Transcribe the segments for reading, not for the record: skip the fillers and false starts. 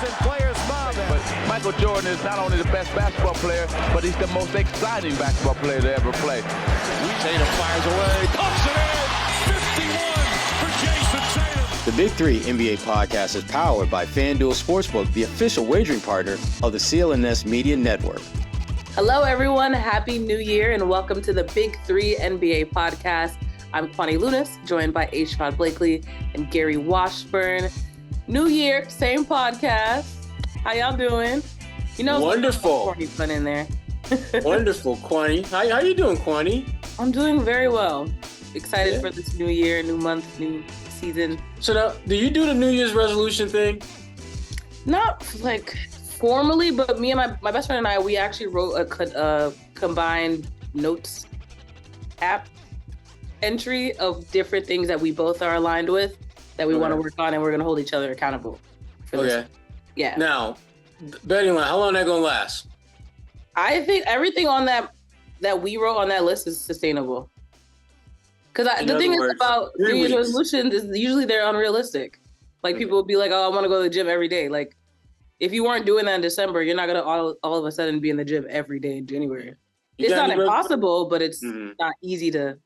and players smiling. But Michael Jordan is not only the best basketball player, but he's the most exciting basketball player to ever play. Tatum fires away, pumps it in, 51 for Jason Tatum. The Big Three NBA podcast is powered by FanDuel Sportsbook, the official wagering partner of the CLNS Media Network. Hello, everyone. Happy New Year, and welcome to the Big Three NBA podcast. I'm Kwani Lunis, joined by Sherrod Blakely and Gary Washburn. New year, same podcast. How y'all doing? You know, wonderful. Fun in there. Wonderful, Kwani. How you doing, Kwani? I'm doing very well. Excited for this new year, new month, new season. So now, do you do the New Year's resolution thing? Not like formally, but me and my best friend and I, we actually wrote a combined notes app entry of different things that we both are aligned with that we want to work on, and we're going to hold each other accountable for this. Yeah. Now, betting line, how long that going to last? I think everything on that we wrote on that list is sustainable. Because the thing is about New Year's resolutions is usually they're unrealistic. Like people will be like, oh, I want to go to the gym every day. Like if you weren't doing that in December, you're not going to all of a sudden be in the gym every day in January. It's not impossible, but it's not easy to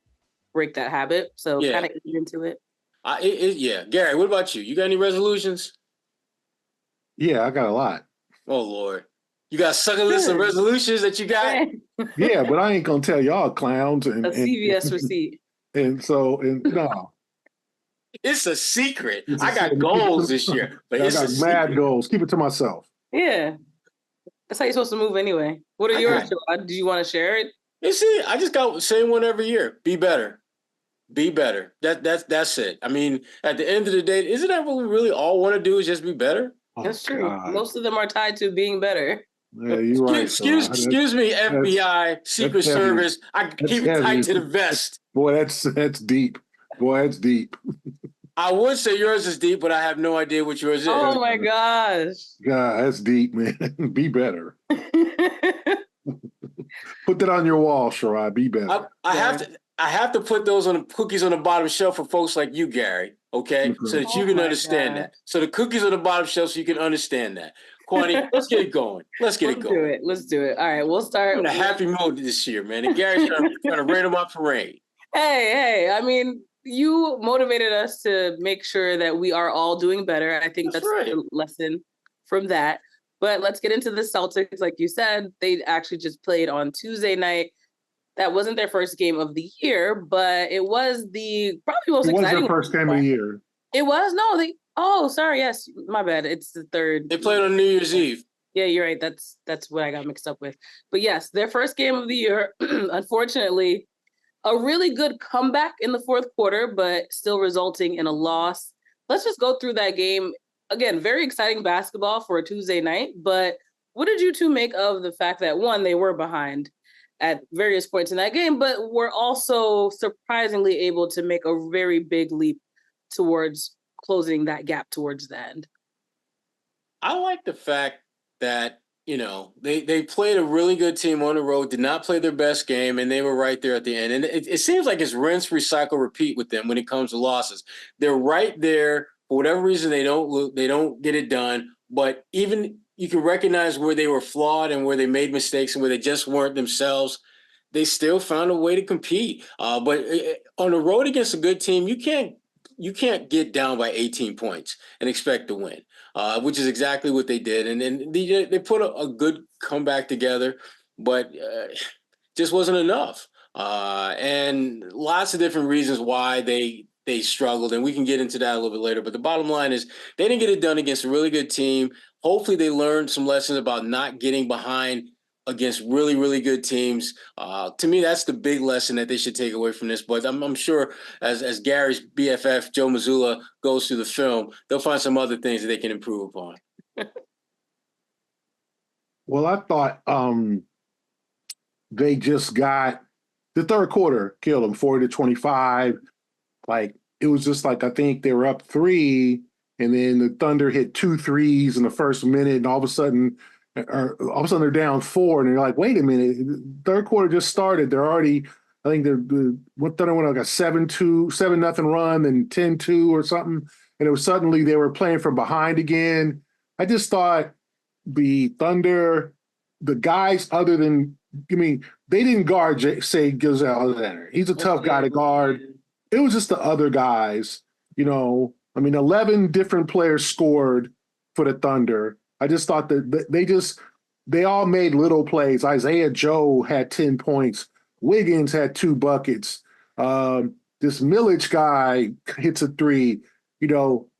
break that habit. So kind of ease into it. Gary, what about you? You got any resolutions? Yeah, I got a lot. Oh, Lord. You got a sucker list of resolutions that you got? Yeah, but I ain't going to tell y'all clowns. A CVS receipt. No. It's a secret. I got goals this year. But I got mad goals. Keep it to myself. Yeah. That's how you're supposed to move anyway. What are yours? Do you want to share it? You see, I just got the same one every year. Be better. Be better. That's it. I mean, at the end of the day, isn't that what we really all want to do is just be better? That's true. God. Most of them are tied to being better. Yeah, you're right. Excuse me, FBI, Secret Service. I keep it tight to the vest. Boy, that's deep. Boy, that's deep. I would say yours is deep, but I have no idea what yours is. Oh my gosh. God, that's deep, man. Be better. Put that on your wall, Sherrod. Be better. I have to put those on the cookies on the bottom shelf for folks like you, Gary. Okay, so that you can understand that. So the cookies on the bottom shelf, so you can understand that. Kwani, let's get it going. Let's do it. All right, we'll start. I'm in a happy mood this year, man. And Gary's trying to rain on my parade. Hey, I mean, you motivated us to make sure that we are all doing better. I think that's right. The lesson from that. But let's get into the Celtics. Like you said, they actually just played on Tuesday night. That wasn't their first game of the year, but it was the probably most exciting. It was their first game of the year. It was? No, sorry. Yes, my bad. It's the third. They played on New Year's Eve. Yeah, you're right. That's what I got mixed up with. But yes, their first game of the year. Unfortunately, a really good comeback in the fourth quarter, but still resulting in a loss. Let's just go through that game. Again, very exciting basketball for a Tuesday night. But what did you two make of the fact that, one, they were behind at various points in that game, but were also surprisingly able to make a very big leap towards closing that gap towards the end? I like the fact that, they played a really good team on the road, did not play their best game, and they were right there at the end. And it seems like it's rinse, recycle, repeat with them when it comes to losses. They're right there. For whatever reason, they don't get it done. But even you can recognize where they were flawed and where they made mistakes and where they just weren't themselves. They still found a way to compete. But on the road against a good team, you can't get down by 18 points and expect to win, which is exactly what they did. And then they put a good comeback together, but just wasn't enough. And lots of different reasons why they struggled, and we can get into that a little bit later. But the bottom line is they didn't get it done against a really good team. Hopefully they learned some lessons about not getting behind against really, really good teams. To me, that's the big lesson that they should take away from this. But I'm sure as Gary's BFF, Joe Mazzulla, goes through the film, they'll find some other things that they can improve upon. Well, I thought they just got the third quarter, killed them 40-25. Like, it was just like, I think they were up 3, and then the Thunder hit 2 threes in the first minute, and all of a sudden they're down 4, and they're like, wait a minute, third quarter just started. They're already, I think Thunder went on like a 7-0 run and 10-2 or something, and it was suddenly they were playing from behind again. I just thought the Thunder, the guys other than, they didn't guard, say, gilgeous-alexander. He's a tough guy to guard. It was just the other guys, 11 different players scored for the Thunder. I just thought that they all made little plays. Isaiah Joe had 10 points. Wiggins had 2 buckets. This Milic guy hits a 3.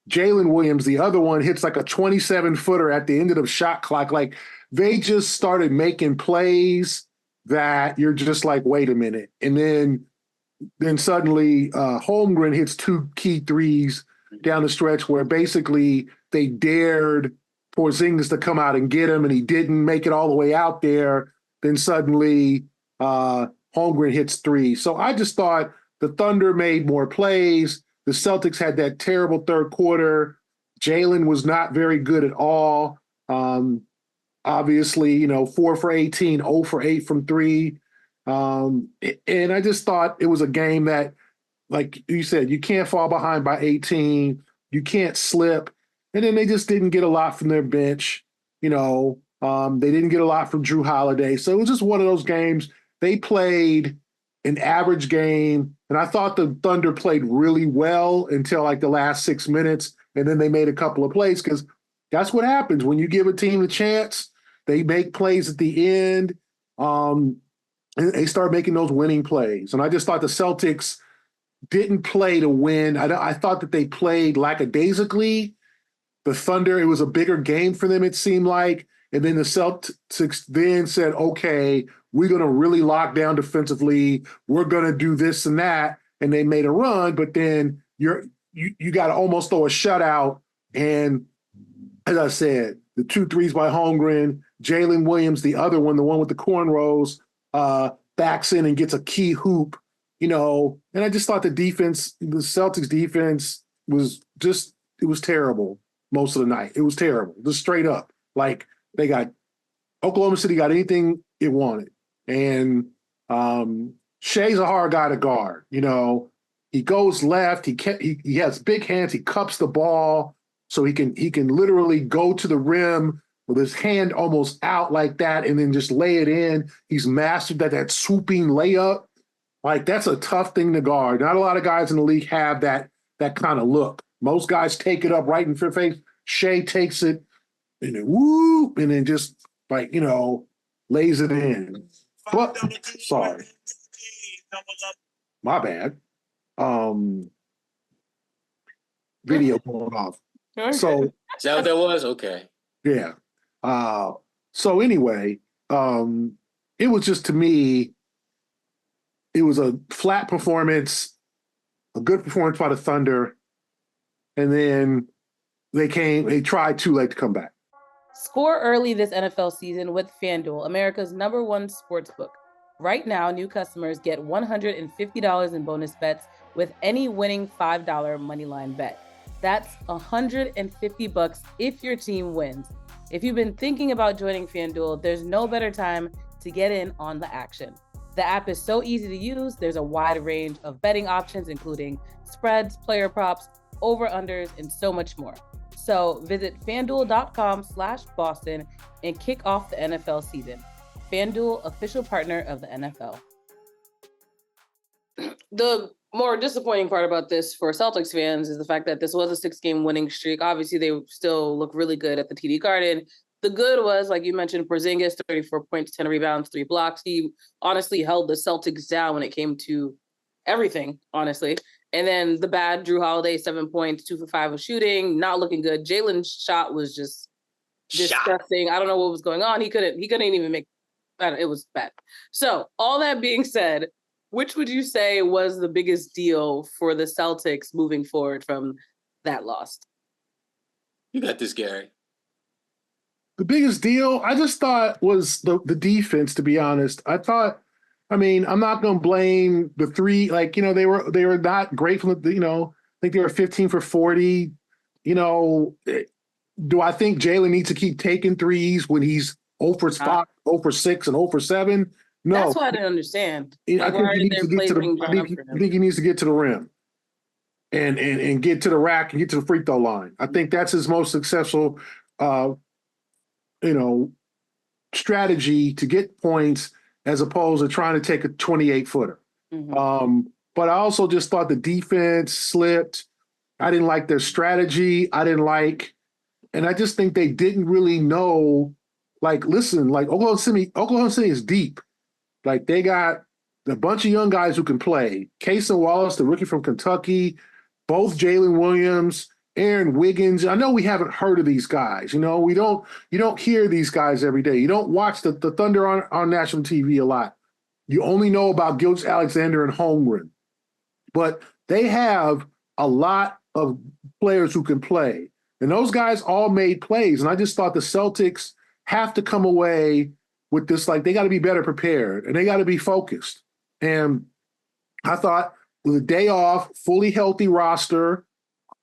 Jalen Williams, the other one, hits like a 27-footer at the end of the shot clock. Like, they just started making plays that you're just like, wait a minute. And then suddenly Holmgren hits 2 key threes down the stretch where basically they dared Porzingis to come out and get him, and he didn't make it all the way out there. Then suddenly Holmgren hits 3. So I just thought the Thunder made more plays. The Celtics had that terrible third quarter. Jalen was not very good at all. Obviously, 4 for 18, 0 for 8 from 3. And I just thought it was a game that, like you said, you can't fall behind by 18. You can't slip. And then they just didn't get a lot from their bench. They didn't get a lot from Drew Holiday. So it was just one of those games. They played an average game, and I thought the Thunder played really well until like the last 6 minutes, and then they made a couple of plays because that's what happens when you give a team a chance. They make plays at the end. And they start making those winning plays. And I just thought the Celtics didn't play to win. I thought that they played lackadaisically. The Thunder, it was a bigger game for them, it seemed like. And then the Celtics then said, okay, we're going to really lock down defensively. We're going to do this and that. And they made a run, but then you got to almost throw a shutout. And as I said, the 2 threes by Holmgren, Jalen Williams, the other one, the one with the cornrows, backs in and gets a key hoop, and I just thought the Celtics defense was just, it was terrible most of the night. It was terrible, just straight up. Like, Oklahoma City got anything it wanted. And Shea's a hard guy to guard. He goes left. He has big hands. He cups the ball so he can literally go to the rim with his hand almost out like that and then just lay it in. He's mastered that swooping layup. Like, that's a tough thing to guard. Not a lot of guys in the league have that kind of look. Most guys take it up right in your face. Shea takes it and then whoop, and then just lays it in. But sorry. My bad. Video going off. Okay. So Is that what that was? Okay. yeah. So anyway, it was just, to me, it was a flat performance, a good performance by the Thunder, and then they tried too late to come back. Score early this NFL season with FanDuel, America's #1 sportsbook. Right now, new customers get $150 in bonus bets with any winning $5 moneyline bet. That's $150 if your team wins. If you've been thinking about joining FanDuel, there's no better time to get in on the action. The app is so easy to use. There's a wide range of betting options, including spreads, player props, over-unders, and so much more. So visit FanDuel.com/Boston and kick off the NFL season. FanDuel, official partner of the NFL. The more disappointing part about this for Celtics fans is the fact that this was a 6-game winning streak. Obviously, they still look really good at the TD Garden. The good was, like you mentioned, Porzingis, 34 points, 10 rebounds, 3 blocks. He honestly held the Celtics down when it came to everything, honestly. And then the bad, Drew Holiday, 7 points, 2 for 5 of shooting, not looking good. Jalen's shot was just disgusting. I don't know what was going on. He couldn't even make, it was bad. So all that being said, which would you say was the biggest deal for the Celtics moving forward from that loss? You got this, Gary. The biggest deal, I just thought, was the defense, to be honest. I'm not going to blame the 3. They were not great from the, I think they were 15 for 40. Do I think Jalen needs to keep taking threes when he's 0 for 5, 0 for 6, and 0 for 7? No. That's what I didn't understand. I think he needs to get to the rim and get to the rack and get to the free throw line. I think that's his most successful you know, strategy to get points as opposed to trying to take a 28-footer. But I also just thought the defense slipped. I didn't like their strategy. And I just think they didn't really know, like, listen, like Oklahoma City is deep. Like, they got a bunch of young guys who can play. Casey Wallace, the rookie from Kentucky, both Jalen Williams, Aaron Wiggins. I know we haven't heard of these guys. You don't hear these guys every day. You don't watch the Thunder on national TV a lot. You only know about Gilgeous-Alexander and Holmgren. But they have a lot of players who can play. And those guys all made plays. And I just thought the Celtics have to come away with this, like, they got to be better prepared and they got to be focused. And I thought with a day off, fully healthy roster,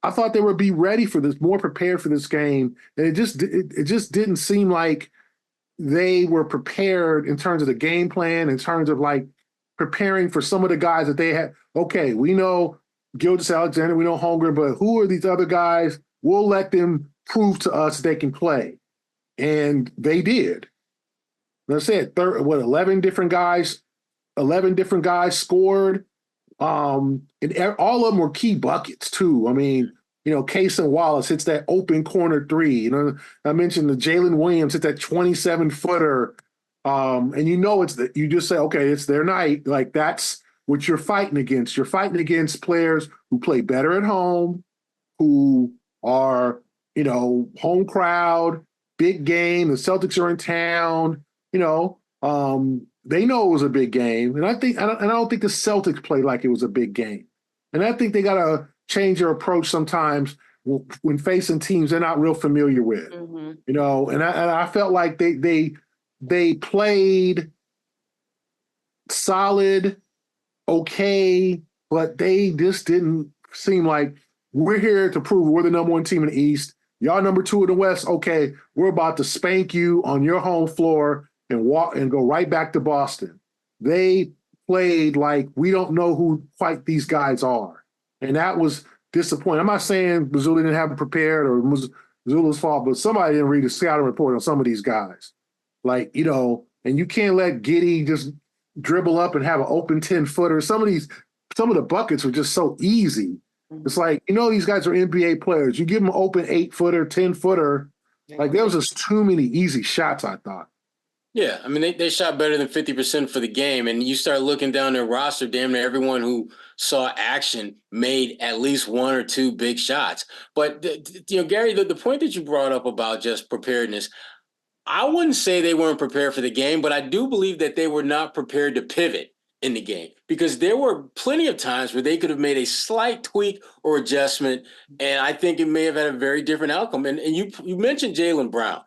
I thought they would be ready for this, more prepared for this game. And it just didn't seem like they were prepared in terms of the game plan, in terms of like preparing for some of the guys that they had. Okay, we know Gilgeous-Alexander, we know Holmgren, but who are these other guys? We'll let them prove to us they can play. And they did. Like I said, 11 different guys scored. And all of them were key buckets too. I mean, Casey Wallace hits that open corner three. I mentioned the Jalen Williams hit that 27-footer. And you just say, okay, it's their night. Like, that's what you're fighting against. You're fighting against players who play better at home, who are, home crowd, big game. The Celtics are in town, they know it was a big game. And I don't think the Celtics played like it was a big game. And I think they got to change their approach sometimes when facing teams they're not real familiar with, and I felt like they played solid, okay, but they just didn't seem like, we're here to prove we're the number one team in the East. Y'all number two in the West. Okay, we're about to spank you on your home floor and go right back to Boston. They played like we don't know who quite these guys are. And that was disappointing. I'm not saying Missoula didn't have it prepared or Missoula's fault, but somebody didn't read the scouting report on some of these guys. Like, and you can't let Giddey just dribble up and have an open 10-footer. Some of the buckets were just so easy. It's like, these guys are NBA players. You give them an open 8-footer, 10-footer. Like, there was just too many easy shots, I thought. Yeah, I mean, they shot better than 50% for the game. And you start looking down their roster, damn near everyone who saw action made at least one or two big shots. But, Gary, the point that you brought up about just preparedness, I wouldn't say they weren't prepared for the game, but I do believe that they were not prepared to pivot in the game, because there were plenty of times where they could have made a slight tweak or adjustment, and I think it may have had a very different outcome. And you mentioned Jaylen Brown.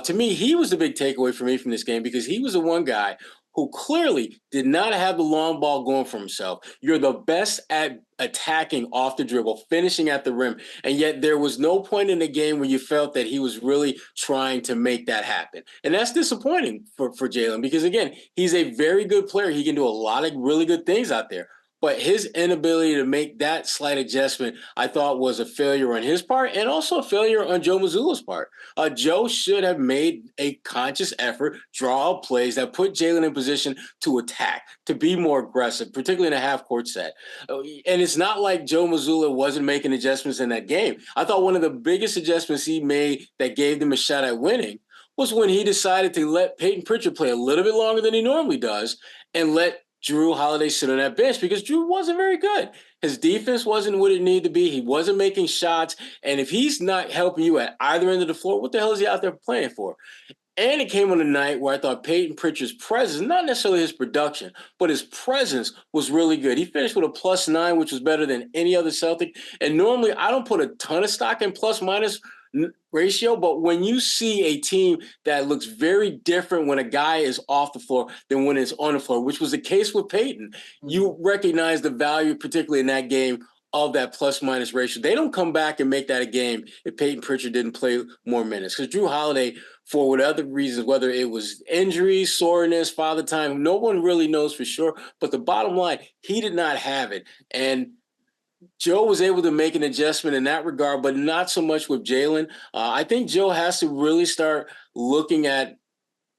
To me, he was the big takeaway for me from this game, because he was the one guy who clearly did not have the long ball going for himself. You're the best at attacking off the dribble, finishing at the rim, and yet there was no point in the game where you felt that he was really trying to make that happen. And that's disappointing for Jaylen, because, again, he's a very good player. He can do a lot of really good things out there. But his inability to make that slight adjustment, I thought, was a failure on his part, and also a failure on Joe Mazzulla's part. Joe should have made a conscious effort, draw up plays that put Jaylen in position to attack, to be more aggressive, particularly in a half-court set. And it's not like Joe Mazzulla wasn't making adjustments in that game. I thought one of the biggest adjustments he made that gave them a shot at winning was when he decided to let Peyton Pritchard play a little bit longer than he normally does and let Drew Holiday sit on that bench, because Drew wasn't very good. His defense wasn't what it needed to be. He wasn't making shots. And if he's not helping you at either end of the floor, what the hell is he out there playing for? And it came on a night where I thought Peyton Pritchard's presence, not necessarily his production, but his presence was really good. He finished with a +9, which was better than any other Celtic. And normally I don't put a ton of stock in plus-minus ratio, but when you see a team that looks very different when a guy is off the floor than when it's on the floor, which was the case with Peyton, you recognize the value, particularly in that game, of that plus-minus ratio. They don't come back and make that a game if Peyton Pritchard didn't play more minutes, because Drew Holiday, for whatever reasons, whether it was injury, soreness, father time, no one really knows for sure. But the bottom line, he did not have it. And Joe was able to make an adjustment in that regard, but not so much with Jalen. I think Joe has to really start looking at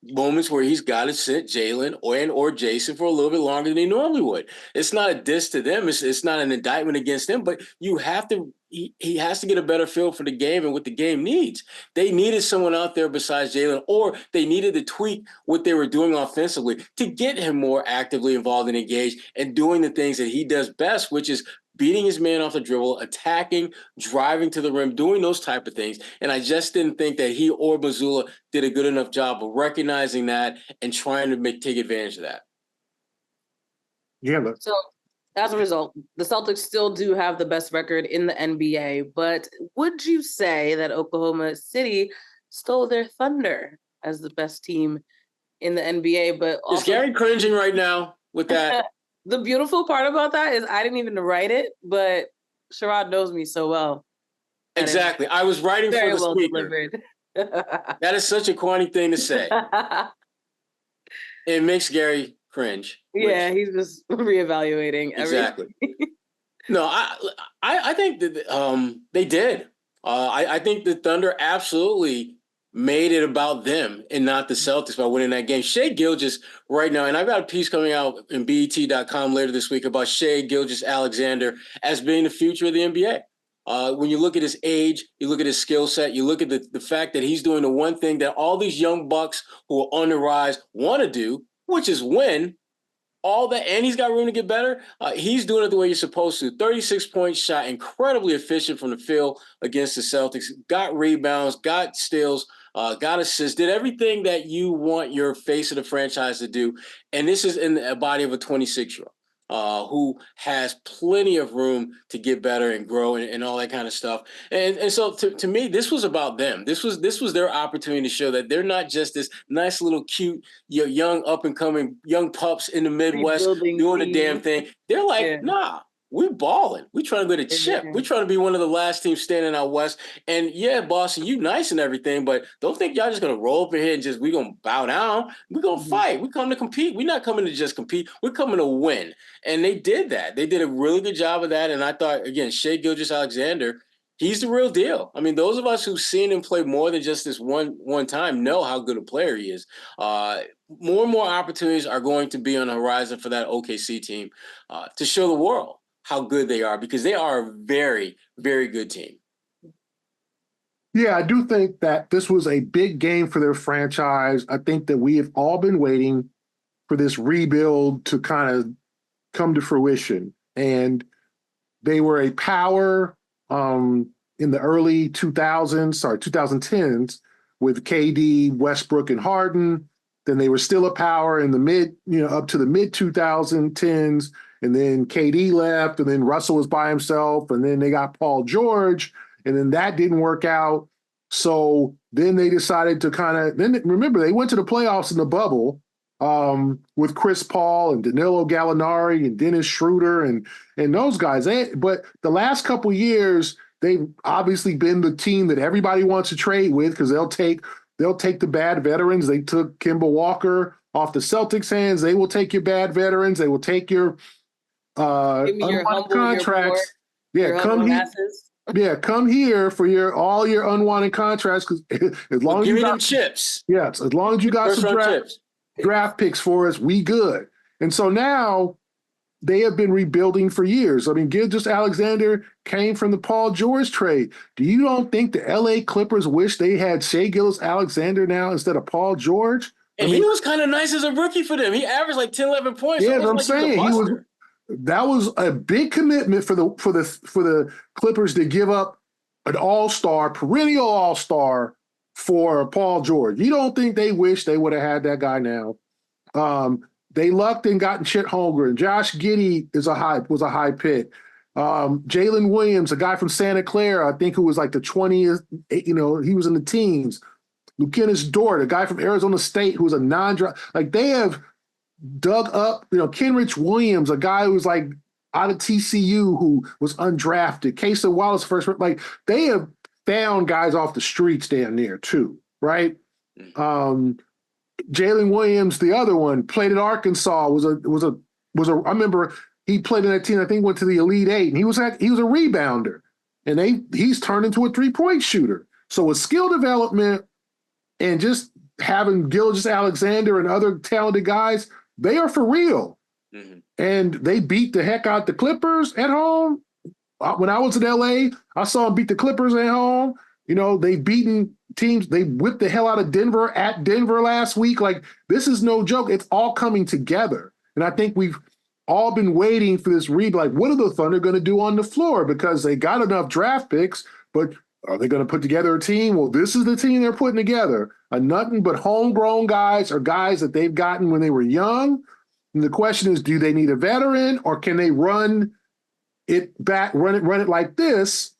moments where he's got to sit Jalen or Jason for a little bit longer than he normally would. It's not a diss to them. It's not an indictment against them, but you have to, he has to get a better feel for the game and what the game needs. They needed someone out there besides Jalen, or they needed to tweak what they were doing offensively to get him more actively involved and engaged and doing the things that he does best, which is beating his man off the dribble, attacking, driving to the rim, doing those type of things. And I just didn't think that he or Mazzulla did a good enough job of recognizing that and trying to take advantage of that. Yeah. But So as a result, the Celtics still do have the best record in the NBA, but would you say that Oklahoma City stole their thunder as the best team in the NBA? But also, is Gary cringing right now with that? The beautiful part about that is I didn't even write it, but Sherrod knows me so well. Exactly. I was writing for the well speaker. delivered. That is such a Kwani thing to say. It makes Gary cringe. Yeah, he's just reevaluating Exactly. everything. No, I think that they did. I think the Thunder absolutely made it about them and not the Celtics by winning that game. Shai Gilgeous right now, and I've got a piece coming out in BET.com later this week about Shai Gilgeous-Alexander as being the future of the NBA. When you look at his age, you look at his skill set, you look at the fact that he's doing the one thing that all these young bucks who are on the rise want to do, which is win. All that, and he's got room to get better. He's doing it the way you're supposed to. 36 points shot, incredibly efficient from the field against the Celtics. Got rebounds, got steals, got assists, did everything that you want your face of the franchise to do. And this is in the body of a 26-year-old who has plenty of room to get better and grow and all that kind of stuff. And so to me, this was about them. This was their opportunity to show that they're not just this nice little cute, young up and coming young pups in the Midwest doing the damn thing. They're like, nah. We balling. We trying to get a chip. We trying to be one of the last teams standing out west. And yeah, Boston, you nice and everything, but don't think y'all just gonna roll up here and just we gonna bow down. We gonna fight. We come to compete. We're not coming to just compete. We're coming to win. And they did that. They did a really good job of that. And I thought again, Shai Gilgeous-Alexander, he's the real deal. I mean, those of us who've seen him play more than just this one time know how good a player he is. More and more opportunities are going to be on the horizon for that OKC team to show the world how good they are, because they are a very, very good team. yeah, I do think that this was a big game for their franchise. I think that we have all been waiting for this rebuild to kind of come to fruition. And they were a power in the early 2010s with KD, Westbrook, and Harden. Then they were still a power in the up to the mid 2010s. And then KD left, and then Russell was by himself, and then they got Paul George, and then that didn't work out. So then they decided to remember, they went to the playoffs in the bubble with Chris Paul and Danilo Gallinari and Dennis Schroeder and those guys. But the last couple years, they've obviously been the team that everybody wants to trade with because they'll take the bad veterans. They took Kemba Walker off the Celtics' hands. They will take your bad veterans. They will take your unwanted contracts. Come here for all your unwanted contracts, because as long as you got chips. Yes, as long as you got some draft picks for us, we good. And so now they have been rebuilding for years. I mean, Gilgeous-Alexander came from the Paul George trade. You don't think the LA Clippers wish they had Shai Gilgeous-Alexander now instead of Paul George? And he was kind of nice as a rookie for them. He averaged like 10, 11 points. Yeah, I'm saying that was a big commitment for the Clippers to give up an all-star, perennial all-star for Paul George. You don't think they wish they would have had that guy now? They lucked and gotten Chet Holmgren. Josh Giddey was a high pick. Jalen Williams, a guy from Santa Clara, I think, who was like the 20th. He was in the teens. Lunis Dort, a guy from Arizona State who was a non-draft. Like, they have dug up, Kenrich Williams, a guy who was like out of TCU who was undrafted. Casey Wallace first. Like, they have found guys off the streets down there too, right? Jalen Williams, the other one, played at Arkansas. I remember he played in that team. I think went to the Elite Eight, and he was a rebounder, and he's turned into a 3-point shooter. So with skill development and just having Gilgeous-Alexander and other talented guys, they are for real. Mm-hmm. And they beat the heck out the Clippers at home. When I was in LA, I saw them beat the Clippers at home. You know, they've beaten teams. They whipped the hell out of Denver at Denver last week. Like, this is no joke. It's all coming together. And I think we've all been waiting for this read. Like, what are the Thunder going to do on the floor? Because they got enough draft picks, but are they going to put together a team? Well, this is the team they're putting together. A nothing but homegrown guys or guys that they've gotten when they were young. And the question is, do they need a veteran, or can they run it like this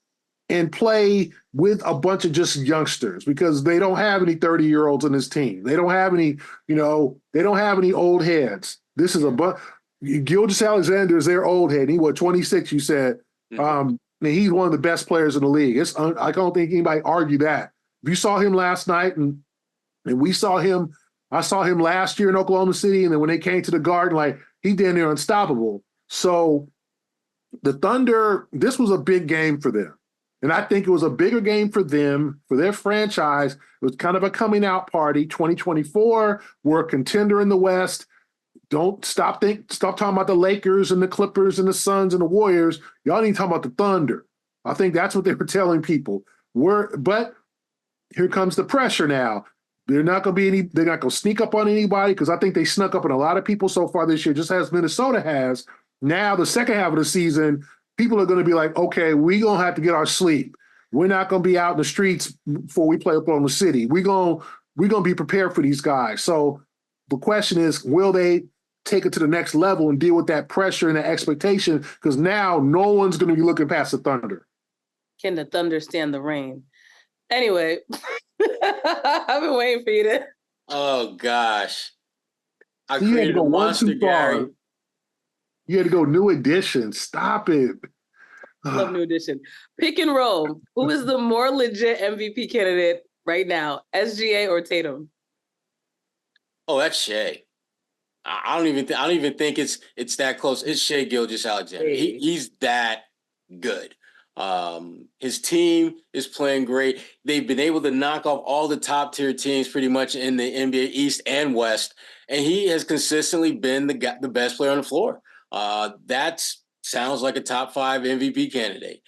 and play with a bunch of just youngsters? Because they don't have any 30-year-olds on this team. They don't have any, they don't have any old heads. This is Gilgeous-Alexander is their old head. He 26, you said. Mm-hmm. He's one of the best players in the league. I don't think anybody argue that. If you saw him last night, and we saw him, I saw him last year in Oklahoma City, and then when they came to the Garden, like, he damn near unstoppable. So the Thunder, this was a big game for them. And I think it was a bigger game for them, for their franchise. It was kind of a coming out party. 2024, we're a contender in the West. Don't stop talking about the Lakers and the Clippers and the Suns and the Warriors. Y'all need to talk about the Thunder. I think that's what they were telling people. But here comes the pressure now. They're not going to sneak up on anybody, because I think they snuck up on a lot of people so far this year, just as Minnesota has. Now, the second half of the season, people are going to be like, okay, we're going to have to get our sleep. We're not going to be out in the streets before we play Oklahoma City. We're going to be prepared for these guys. So the question is, will they take it to the next level and deal with that pressure and that expectation? Because now no one's going to be looking past the Thunder. Can the Thunder stand the rain? Anyway, I've been waiting for you to. Oh, gosh. I You created a monster, Gary. You had to go New Edition. Stop it. Love New Edition. Pick and roll. Who is the more legit MVP candidate right now, SGA or Tatum? Oh, that's Shea. I don't even think it's that close. It's Shea Gilgeous-Alexander. He's that good. His team is playing great. They've been able to knock off all the top tier teams pretty much in the NBA East and West, and he has consistently been the best player on the floor. That sounds like a top 5 MVP candidate.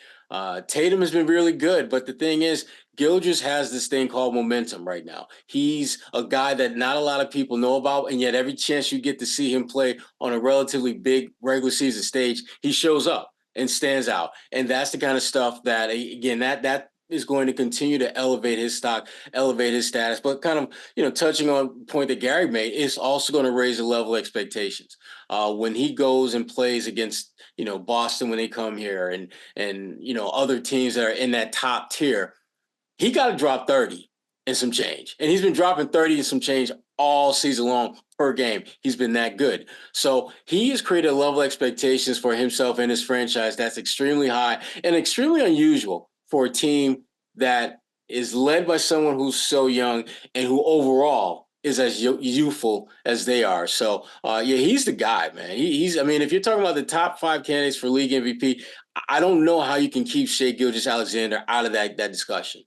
Tatum has been really good, but the thing is, Gilgeous has this thing called momentum right now. He's a guy that not a lot of people know about, and yet every chance you get to see him play on a relatively big regular season stage, he shows up and stands out. And that's the kind of stuff that, again, that is going to continue to elevate his stock, elevate his status. But kind of, touching on the point that Gary made, it's also going to raise the level of expectations. When he goes and plays against, Boston when they come here and other teams that are in that top tier, he got to drop 30 and some change. And he's been dropping 30 and some change all season long per game. He's been that good. So he has created a level of expectations for himself and his franchise that's extremely high and extremely unusual for a team that is led by someone who's so young and who overall is as youthful as they are. So, he's the guy, man. If you're talking about the top 5 candidates for league MVP, I don't know how you can keep Shea Gilgeous-Alexander out of that discussion.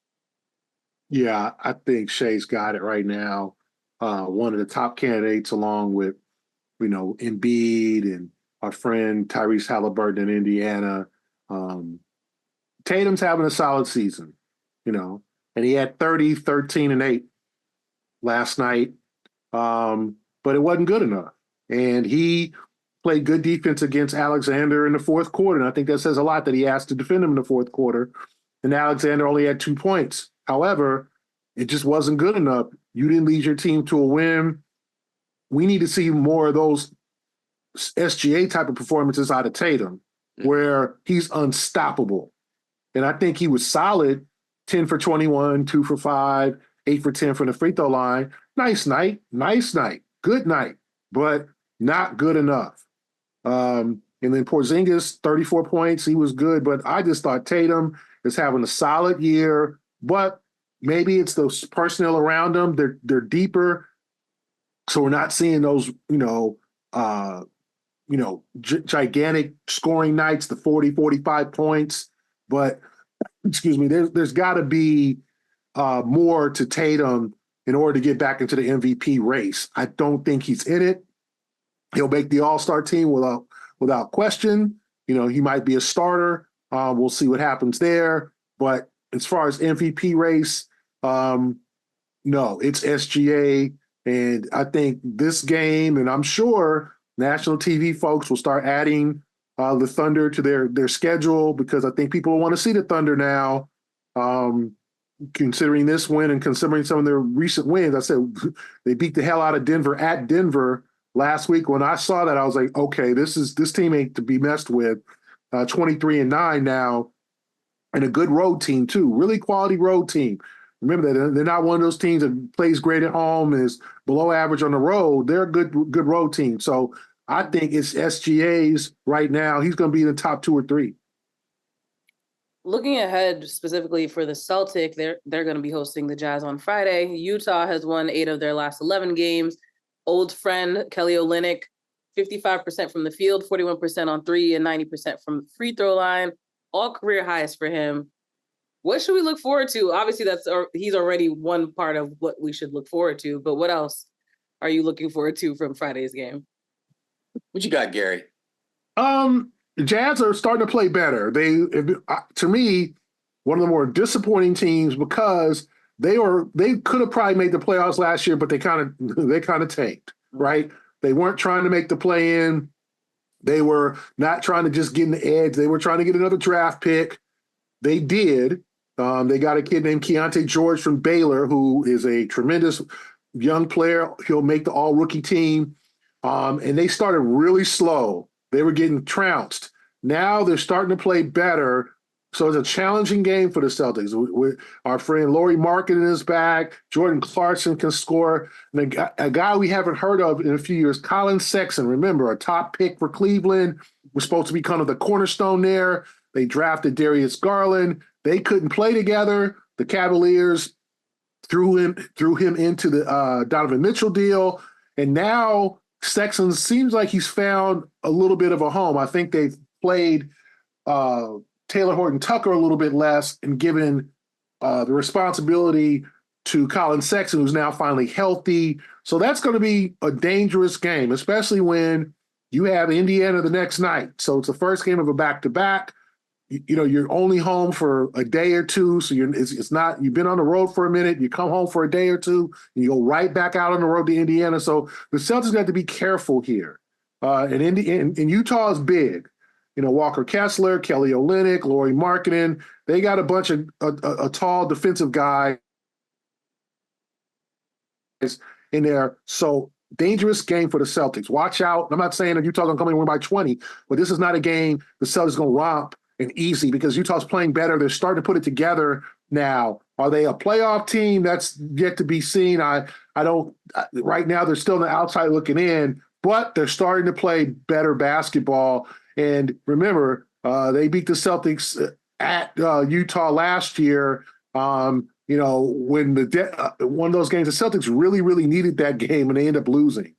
Yeah, I think Shea's got it right now. One of the top candidates, along with, Embiid and our friend Tyrese Halliburton in Indiana. Tatum's having a solid season, and he had 30, 13, and 8 last night, but it wasn't good enough. And he played good defense against Alexander in the fourth quarter, and I think that says a lot that he asked to defend him in the fourth quarter, and Alexander only had 2 points. However, it just wasn't good enough. You didn't lead your team to a win. We need to see more of those SGA type of performances out of Tatum, where he's unstoppable. And I think he was solid, 10 for 21, 2 for 5, 8 for 10 from the free throw line. Nice night, good night, but not good enough. And then Porzingis, 34 points, he was good, but I just thought Tatum is having a solid year, but maybe it's those personnel around them. They're deeper. So we're not seeing those, gigantic scoring nights, the 40, 45 points. But, excuse me, there's got to be more to Tatum in order to get back into the MVP race. I don't think he's in it. He'll make the All-Star team without question. He might be a starter. We'll see what happens there. But as far as MVP race, no, it's SGA. And I think this game, and I'm sure national TV folks will start adding the Thunder to their schedule, because I think people want to see the Thunder now, considering this win and considering some of their recent wins. I said they beat the hell out of Denver at Denver last week. When I saw that, I was like, okay, this team ain't to be messed with. 23-9 now, and a good road team too. Really quality road team. Remember that they're not one of those teams that plays great at home and is below average on the road. They're a good road team. So I think it's SGA's right now. He's going to be in the top 2 or 3. Looking ahead specifically for the Celtics, they're going to be hosting the Jazz on Friday. Utah has won 8 of their last 11 games. Old friend Kelly Olynyk, 55% from the field, 41% on 3, and 90% from the free throw line. All career highs for him. What should we look forward to? Obviously, he's already one part of what we should look forward to. But what else are you looking forward to from Friday's game? What you got, Gary? The Jazz are starting to play better. To me, one of the more disappointing teams, because they could have probably made the playoffs last year, but they kind of tanked, right? They weren't trying to make the play-in. They were not trying to just get in the edge. They were trying to get another draft pick. They did. They got a kid named Keontae George from Baylor, who is a tremendous young player. He'll make the all-rookie team. And they started really slow. They were getting trounced. Now they're starting to play better. So it's a challenging game for the Celtics. Our friend Lauri Markkanen is back. Jordan Clarkson can score. And a guy we haven't heard of in a few years, Colin Sexton. Remember, a top pick for Cleveland. Was supposed to be kind of the cornerstone there. They drafted Darius Garland. They couldn't play together. The Cavaliers threw him into the Donovan Mitchell deal. And now Sexton seems like he's found a little bit of a home. I think they've played Taylor Horton-Tucker a little bit less and given the responsibility to Colin Sexton, who's now finally healthy. So that's going to be a dangerous game, especially when you have Indiana the next night. So it's the first game of a back-to-back. You're only home for a day or two. So it's not, you've been on the road for a minute, you come home for a day or two, and you go right back out on the road to Indiana. So the Celtics have to be careful here. And Utah is big. Walker Kessler, Kelly Olynyk, Lauri Markkanen, they got a bunch of a tall defensive guy in there. So dangerous game for the Celtics. Watch out. I'm not saying that Utah's going to come in and win by 20, but this is not a game the Celtics going to romp and easy, because Utah's playing better. They're starting to put it together now. Are they a playoff team? That's yet to be seen. I don't right now. They're still on the outside looking in, but they're starting to play better basketball. And remember, they beat the Celtics at Utah last year. When one of those games, the Celtics really, really needed that game, and they end up losing.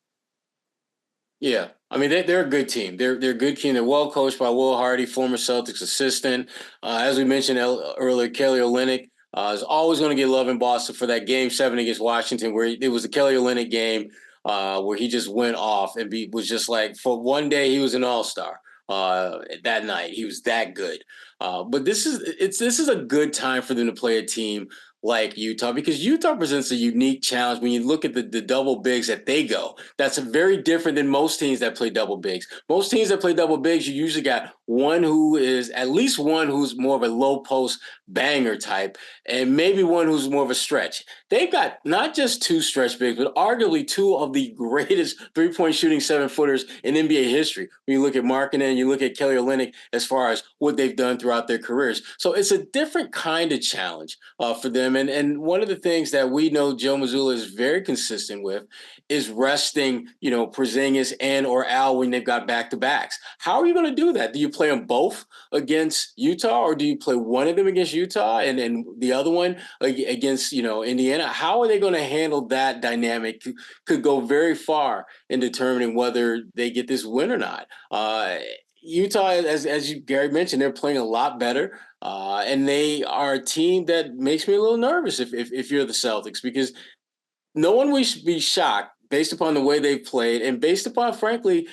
Yeah, I mean, they're a good team. They're a good team. They're well coached by Will Hardy, former Celtics assistant. As we mentioned earlier, Kelly Olynyk is always going to get love in Boston for that Game 7 against Washington, where it was the Kelly Olynyk game where he just went off and was just like, for one day he was an all-star. That night he was that good. But this is a good time for them to play a team like Utah, because Utah presents a unique challenge when you look at the double bigs that they go. That's very different than most teams that play double bigs. Most teams that play double bigs, you usually got at least one who's more of a low post banger type, and maybe one who's more of a stretch. They've got not just 2 stretch bigs, but arguably 2 of the greatest 3-point shooting 7-footers in NBA history. When you look at Markkanen, you look at Kelly Olynyk, as far as what they've done throughout their careers. So it's a different kind of challenge for them. And one of the things that we know Joe Mazzulla is very consistent with is resting, Porzingis and or Al when they've got back-to-backs. How are you going to do that? Do you play them both against Utah, or do you play one of them against Utah and then the other one against, Indiana? How are they going to handle that dynamic? Could go very far in determining whether they get this win or not. Utah, as you, Gary, mentioned, they're playing a lot better, and they are a team that makes me a little nervous if you're the Celtics, because no one will be shocked based upon the way they've played and based upon, frankly,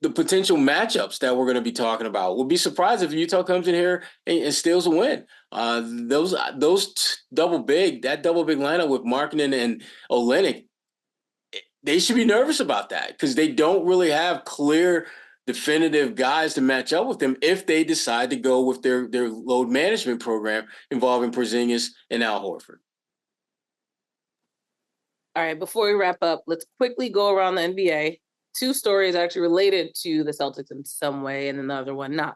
the potential matchups that we're going to be talking about. We'll be surprised if Utah comes in here and steals a win. That double big lineup with Markkanen and Olynyk, they should be nervous about that because they don't really have clear, definitive guys to match up with them if they decide to go with their load management program involving Porzingis and Al Horford. All right, before we wrap up, let's quickly go around the NBA. 2 stories actually related to the Celtics in some way, and another one not.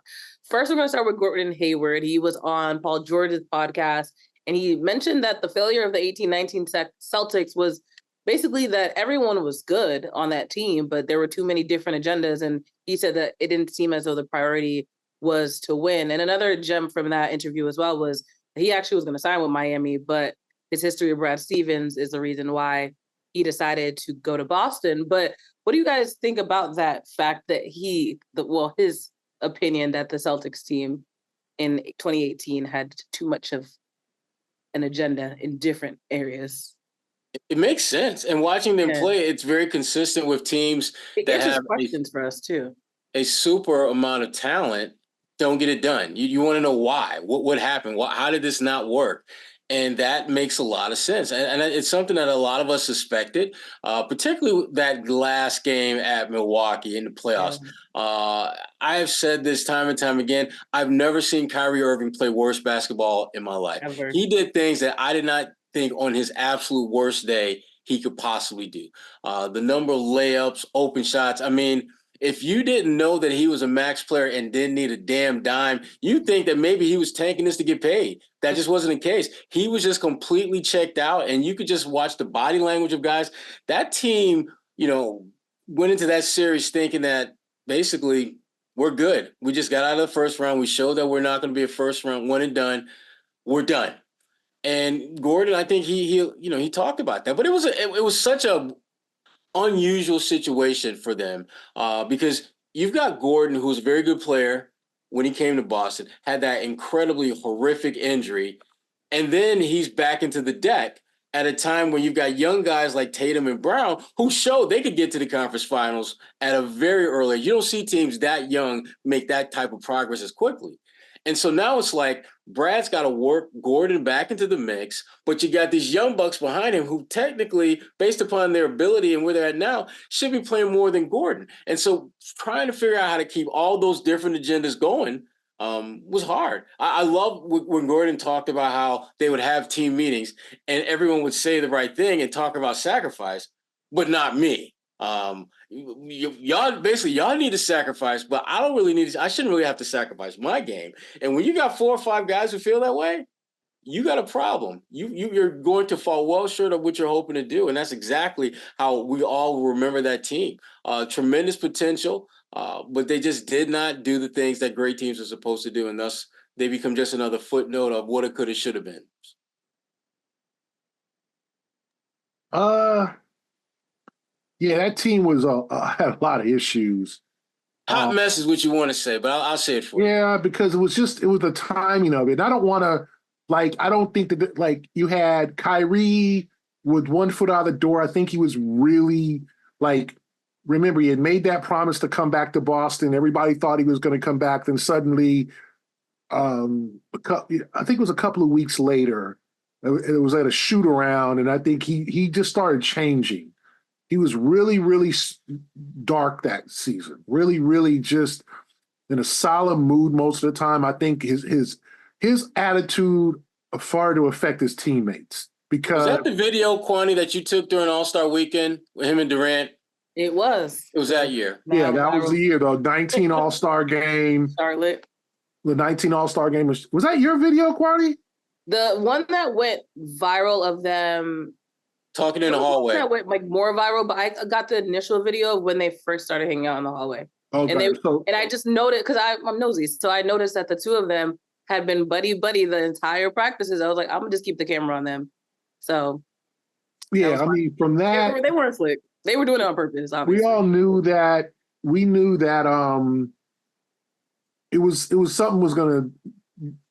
First, we're going to start with Gordon Hayward. He was on Paul George's podcast, and he mentioned that the failure of the 18-19 Celtics was basically that everyone was good on that team, but there were too many different agendas, and he said that it didn't seem as though the priority was to win. And another gem from that interview as well was he actually was going to sign with Miami, but his history of Brad Stevens is the reason why he decided to go to Boston. But what do you guys think about that fact that his opinion that the Celtics team in 2018 had too much of an agenda in different areas? It makes sense. And watching them play, it's very consistent with teams that have questions for us too. A super amount of talent, don't get it done. You want to know why? What happened? How did this not work? And that makes a lot of sense. And it's something that a lot of us suspected, particularly that last game at Milwaukee in the playoffs. Yeah. I have said this time and time again, I've never seen Kyrie Irving play worse basketball in my life. Ever. He did things that I did not think on his absolute worst day he could possibly do. The number of layups, open shots. I mean, if you didn't know that he was a max player and didn't need a damn dime, you'd think that maybe he was tanking this to get paid. That just wasn't the case. He was just completely checked out, and you could just watch the body language of guys. That team, went into that series thinking that basically we're good. We just got out of the first round. We showed that we're not going to be a first round one and done. We're done. And Gordon, I think he talked about that, but it was such a unusual situation for them because you've got Gordon, who's a very good player when he came to Boston, had that incredibly horrific injury, and then he's back into the deck at a time when you've got young guys like Tatum and Brown who showed they could get to the conference finals at a very early. You don't see teams that young make that type of progress as quickly. And so now it's like Brad's got to work Gordon back into the mix, but you got these young bucks behind him who technically, based upon their ability and where they're at now, should be playing more than Gordon. And so trying to figure out how to keep all those different agendas going was hard. I love when Gordon talked about how they would have team meetings and everyone would say the right thing and talk about sacrifice, but not me. Y'all need to sacrifice, but I don't really need to. I shouldn't really have to sacrifice my game. And when you got 4 or 5 guys who feel that way, you got a problem. You're going to fall well short of what you're hoping to do. And that's exactly how we all remember that team. Tremendous potential, but they just did not do the things that great teams are supposed to do. And thus they become just another footnote of what it could have, should have been. Yeah, that team was had a lot of issues. Hot mess is what you want to say, but I'll say it for you. Yeah, because it was the timing of it. And I don't want to, I don't think that, you had Kyrie with 1 foot out of the door. I think he was really, remember, he had made that promise to come back to Boston. Everybody thought he was going to come back. Then suddenly, I think it was a couple of weeks later, it was at a shoot around, and I think he just started changing. He was really, really dark that season. Really, really just in a solemn mood most of the time. I think his attitude started to affect his teammates. Because was that the video, Kwani, that you took during All-Star Weekend with him and Durant? It was. It was that year. Yeah, that was the year, though. 19 All-Star game. Charlotte. The 19 All-Star game was that your video, Kwani? The one that went viral of them talking in the hallway. That went more viral, but I got the initial video of when they first started hanging out in the hallway. Okay, And I just noticed, because I'm nosy, so I noticed that the two of them had been buddy the entire practices. I was like, I'm gonna just keep the camera on them. So yeah, I mean, from that, they weren't slick. They were doing it on purpose. Obviously, we all knew that. We knew that it was something was gonna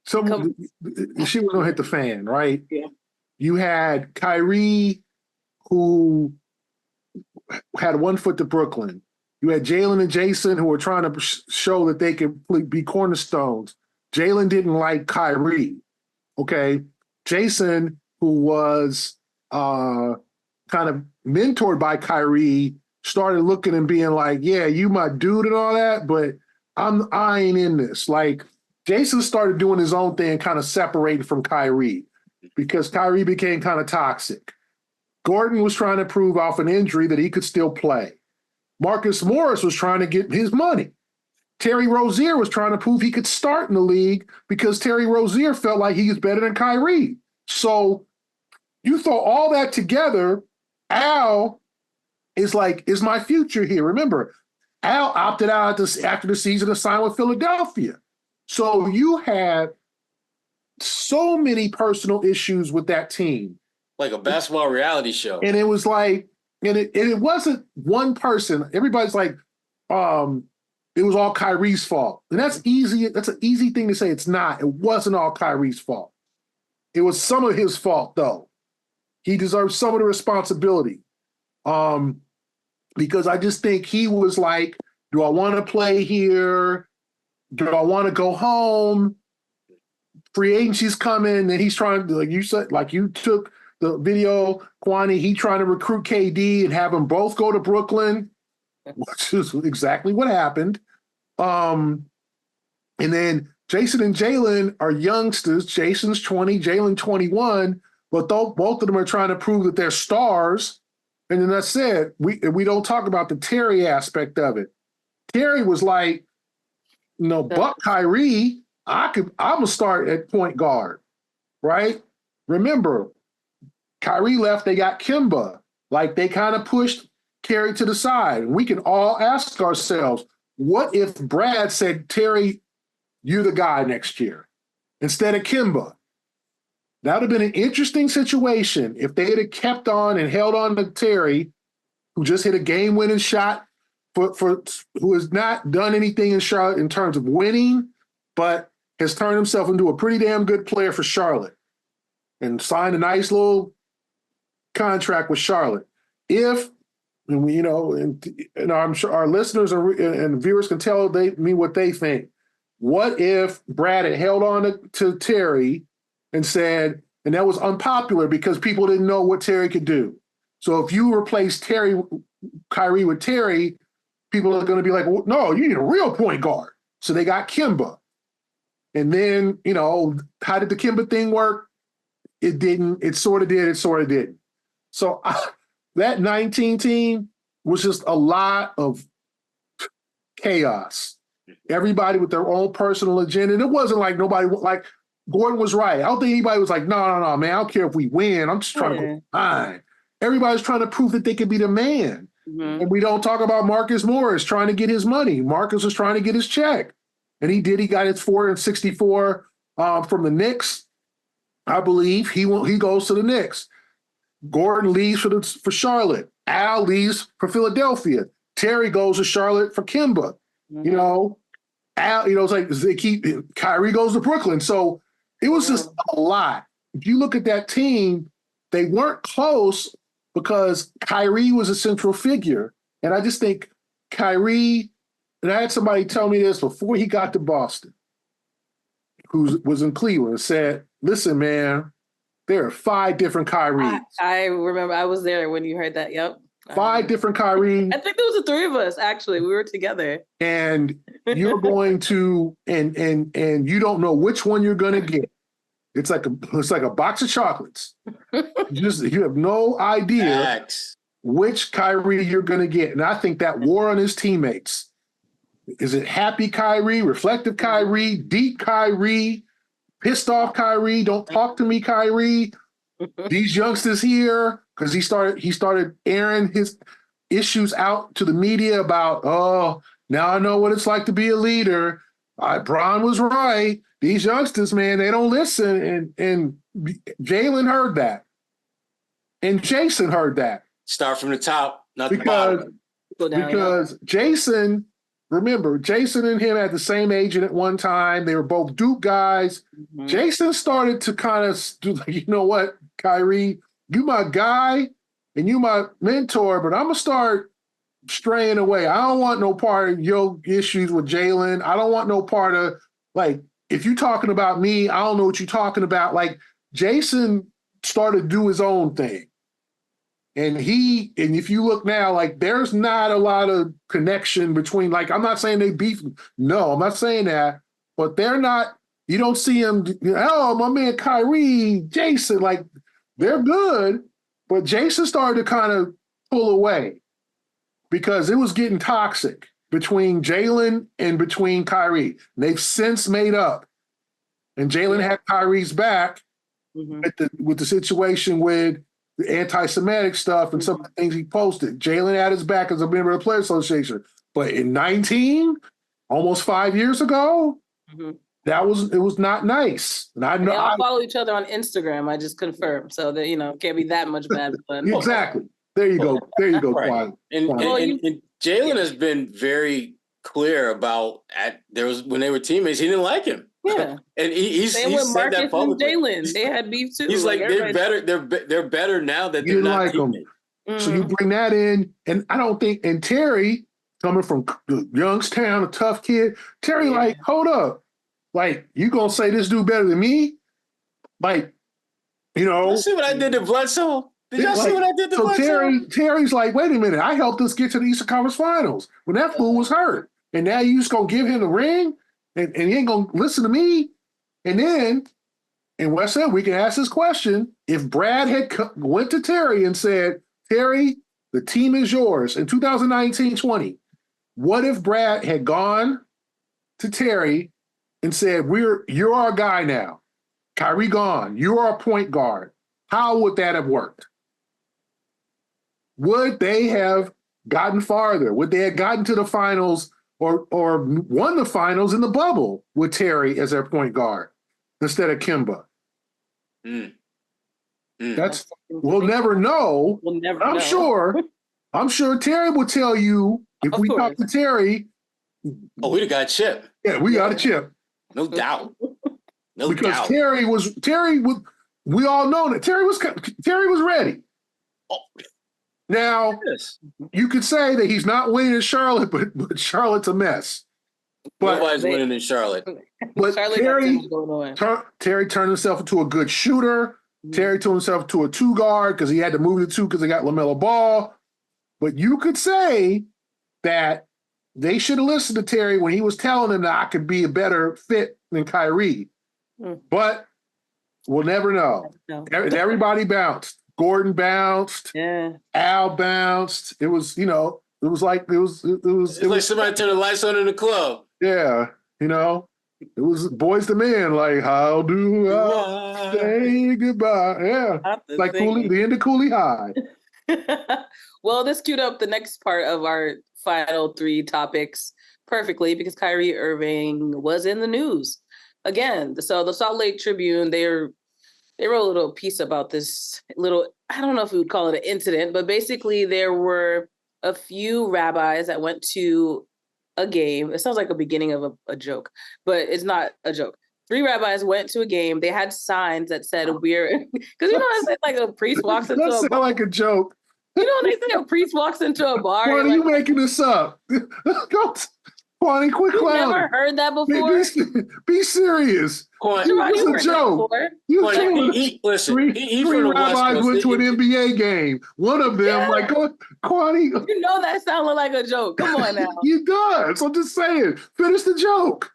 she was gonna hit the fan, right? Yeah. You had KYRIE, who had one foot to Brooklyn. You had Jalen and Jason, who were trying to show that they could be cornerstones. Jalen didn't like KYRIE. Okay, Jason, who was kind of mentored by KYRIE, started looking and being like, "Yeah, you my dude and all that, but I ain't in this." Like, Jason started doing his own thing, kind of separated from KYRIE, because KYRIE became kind of toxic. Gordon was trying to prove off an injury that he could still play. Marcus Morris was trying to get his money. Terry Rozier was trying to prove he could start in the league because Terry Rozier felt like he was better than KYRIE. So you throw all that together, Al is like, is my future here? Remember, Al opted out after the season to sign with Philadelphia. So you had so many personal issues with that team. Like a basketball reality show. And it was like, and it wasn't one person. Everybody's like, it was all KYRIE's fault. And that's easy. That's an easy thing to say. It's not. It wasn't all KYRIE's fault. It was some of his fault, though. He deserves some of the responsibility. Because I just think he was like, do I want to play here? Do I want to go home? Free agency's coming, and he's trying to, like you said, like you took the video, Kwani, he trying to recruit KD and have them both go to Brooklyn, which is exactly what happened. And then Jason and Jalen are youngsters. Jason's 20, Jalen 21, but both of them are trying to prove that they're stars. And then that's it. We don't talk about the Terry aspect of it. Terry was like, no, buck KYRIE, I'm gonna start at point guard, right? Remember, KYRIE left, they got Kemba. Like, they kind of pushed Terry to the side. And we can all ask ourselves, what if Brad said, Terry, you're the guy next year, instead of Kemba? That would have been an interesting situation if they had kept on and held on to Terry, who just hit a game-winning shot for who has not done anything in Charlotte in terms of winning, but has turned himself into a pretty damn good player for Charlotte and signed a nice little contract with Charlotte. If, you know, and I'm sure our listeners and viewers can tell me what they think. What if Brad had held on to Terry and said, and that was unpopular because people didn't know what Terry could do. So if you replace KYRIE with Terry, people are going to be like, well, no, you need a real point guard. So they got Kemba. And then, you know, how did the Kemba thing work? It didn't. It sort of did. It sort of didn't. So that 19 team was just a lot of chaos. Everybody with their own personal agenda. And it wasn't like nobody, like Gordon was right. I don't think anybody was like, no, man, I don't care if we win. I'm just trying to go fine. Everybody's trying to prove that they could be the man. Mm-hmm. And we don't talk about Marcus Morris trying to get his money. Marcus was trying to get his check. And he did. He got his $464 from the Knicks, I believe. He goes to the Knicks. Gordon leaves for Charlotte. Al leaves for Philadelphia. Terry goes to Charlotte for Kemba. Mm-hmm. You know, Al, you know, it's like they keep KYRIE goes to Brooklyn. So it was just a lot. If you look at that team, they weren't close because KYRIE was a central figure. And I just think KYRIE, and I had somebody tell me this before he got to Boston, who was in Cleveland, and said, listen, man, there are 5 different KYRIEs. I remember I was there when you heard that. Yep. 5 different KYRIEs. I think there was the 3 of us, actually. We were together. And you're going to, and you don't know which one you're going to get. It's like a box of chocolates. You have no idea which KYRIE you're going to get. And I think that wore on his teammates. Is it happy KYRIE, reflective KYRIE, deep KYRIE, pissed off KYRIE, don't talk to me KYRIE? These youngsters here, because he started airing his issues out to the media about, Now I know what it's like to be a leader. Bron was right. These youngsters, man, they don't listen. And Jalen heard that. And Jason heard that. Start from the top, not the bottom. Because Jason, remember, Jason and him had the same agent at one time. They were both Duke guys. Mm-hmm. Jason started to kind of do like, you know what, Kyrie, you my guy and you my mentor, but I'm going to start straying away. I don't want no part of your issues with Jalen. I don't want no part of, like, if you're talking about me, I don't know what you're talking about. Like, Jason started to do his own thing. And if you look now, like, there's not a lot of connection between, like, I'm not saying they beef. No, I'm not saying that. But they're not, you don't see them, oh, my man Kyrie, Jason, like, they're good. But Jason started to kind of pull away because it was getting toxic between Jalen and between Kyrie. They've since made up. And Jalen had Kyrie's back with the situation with the anti-Semitic stuff and some of the things he posted. Jalen had his back as a member of the Players Association. But in 19, almost 5 years ago, it was not nice. And I know they all follow each other on Instagram. I just confirmed. So that, can't be that much bad blood. Exactly. There you go. There you go, right. Kwani. And Jalen has been very clear about when they were teammates, he didn't like him. Yeah, and he said that publicly. Jalen, they had beef too. He's like they're better. They're better now that they're not like teammates. So you bring that in, and I don't think. And Terry, coming from Youngstown, a tough kid, Terry, like, hold up, like, you gonna say this dude better than me? Like, You see what I did to Bledsoe? Did y'all see what I did to Bledsoe? Terry's like, wait a minute, I helped us get to the Eastern Conference Finals when that fool was hurt, and now you just gonna give him the ring? And he ain't going to listen to me. And then, in West End, we can ask this question. If Brad had went to Terry and said, Terry, the team is yours in 2019-20, what if Brad had gone to Terry and said, you're our guy now. Kyrie gone. You're our point guard. How would that have worked? Would they have gotten farther? Would they have gotten to the finals or won the finals in the bubble with Terry as their point guard instead of Kemba? We'll never know. We'll never know. I'm sure Terry will tell you if we talk to Terry. Oh, we'd have got a chip. Yeah, we got a chip. No doubt. Because Terry was, we all know that Terry was ready. Oh. Now, you could say that he's not winning in Charlotte, but Charlotte's a mess. But nobody's winning in Charlotte. But Terry turned himself into a good shooter. Terry turned himself into a two guard because he had to move the two because they got LaMelo Ball. But you could say that they should have listened to Terry when he was telling them that I could be a better fit than Kyrie. But we'll never know. Everybody bounced. Gordon bounced. Yeah. Al bounced. It was, it was like somebody turned the lights on in the club. Yeah. It was Boys to Men, like, how do I say goodbye? Yeah. Like the end of Cooley High. Well, this queued up the next part of our final three topics perfectly because Kyrie Irving was in the news again. So the Salt Lake Tribune, they wrote a little piece about this I don't know if we would call it an incident, but basically there were a few rabbis that went to a game. It sounds like a beginning of a joke, but it's not a joke. 3 rabbis went to a game. They had signs that said because it's like a priest walks into a bar. That sounds like a joke. They say a priest walks into a bar. What are you making this up? Kwani, quit clowning. You've never heard that before? Be serious. It's a joke. Three rabbis went to an NBA game. One of them, Kwani. You know that sounded like a joke. Come on now. He does. I'm just saying. Finish the joke.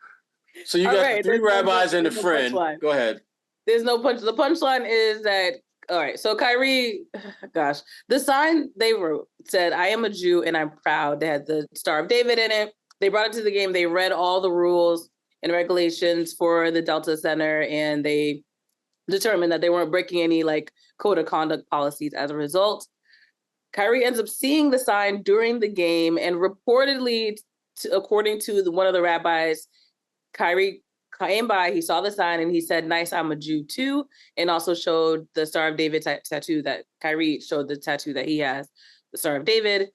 So you got 3 rabbis and a friend. Go ahead. There's no punch. The punchline is that, all right, so Kyrie, the sign they wrote said, I am a Jew and I'm proud. They had the Star of David in it. They brought it to the game. They read all the rules and regulations for the Delta Center, and they determined that they weren't breaking any code of conduct policies as a result. Kyrie ends up seeing the sign during the game and reportedly according to one of the rabbis, KYRIE came by, he saw the sign and he said, "Nice, I'm a Jew too," and also showed the Star of David tattoo that KYRIE showed, the tattoo that he has, the Star of David.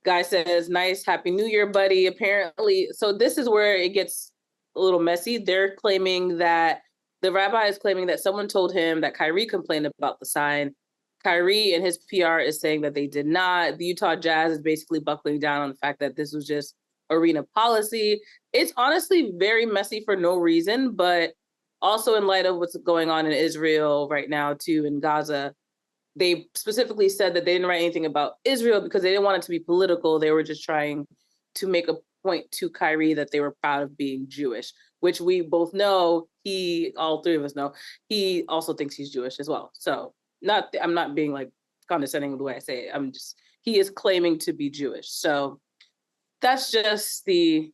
Guy says, "Nice, Happy New Year, buddy." Apparently, so this is where it gets a little messy. They're claiming that the rabbi is claiming that someone told him that KYRIE complained about the sign. KYRIE and his PR is saying that they did not. The Utah Jazz is basically buckling down on the fact that this was just arena policy. It's honestly very messy for no reason, but also in light of what's going on in Israel right now too, in Gaza, they specifically said that they didn't write anything about Israel because they didn't want it to be political. They were just trying to make a point to KYRIE that they were proud of being Jewish, which we both know, all three of us know, he also thinks he's Jewish as well. So I'm not being like condescending with the way I say it. He is claiming to be Jewish. So that's just the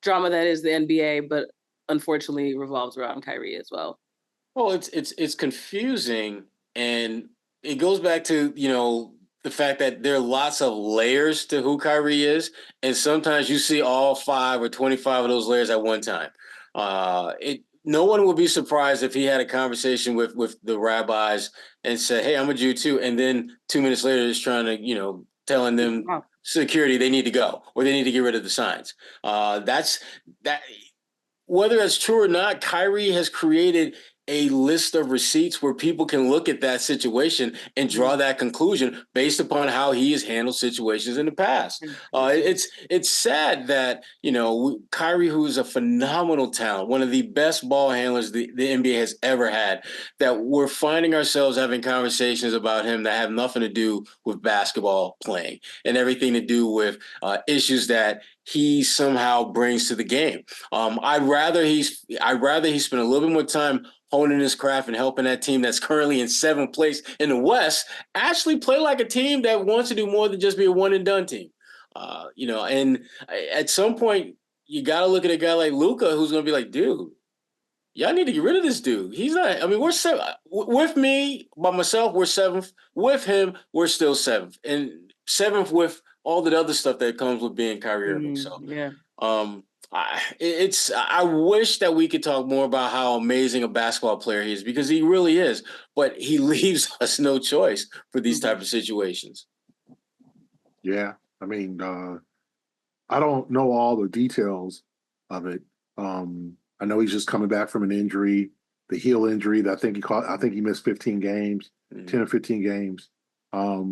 drama that is the NBA, but unfortunately revolves around KYRIE as well. Well, it's confusing, and it goes back to, the fact that there are lots of layers to who KYRIE is, and sometimes you see all 5 or 25 of those layers at one time. No one would be surprised if he had a conversation with the rabbis and said, "Hey, I'm a Jew too," and then 2 minutes later is trying to, telling them security they need to go or they need to get rid of the signs. That's that. Whether that's true or not, KYRIE has created a list of receipts where people can look at that situation and draw that conclusion based upon how he has handled situations in the past. It's sad that, KYRIE, who is a phenomenal talent, one of the best ball handlers the NBA has ever had, that we're finding ourselves having conversations about him that have nothing to do with basketball playing and everything to do with issues that he somehow brings to the game. I'd rather he spend a little bit more time honing his craft and helping that team that's currently in 7th place in the West actually play like a team that wants to do more than just be a one and done team. And at some point you got to look at a guy like Luka, who's going to be like, dude, y'all need to get rid of this dude. He's not, we're 7th. With me, by myself, we're 7th. With him, we're still 7th. And 7th with all the other stuff that comes with being Kyrie Irving. So, yeah. I wish that we could talk more about how amazing a basketball player he is, because he really is, but he leaves us no choice for these type of situations. Yeah. I don't know all the details of it. I know he's just coming back from an injury, the heel injury that I think he missed 15 games, 10 or 15 games. I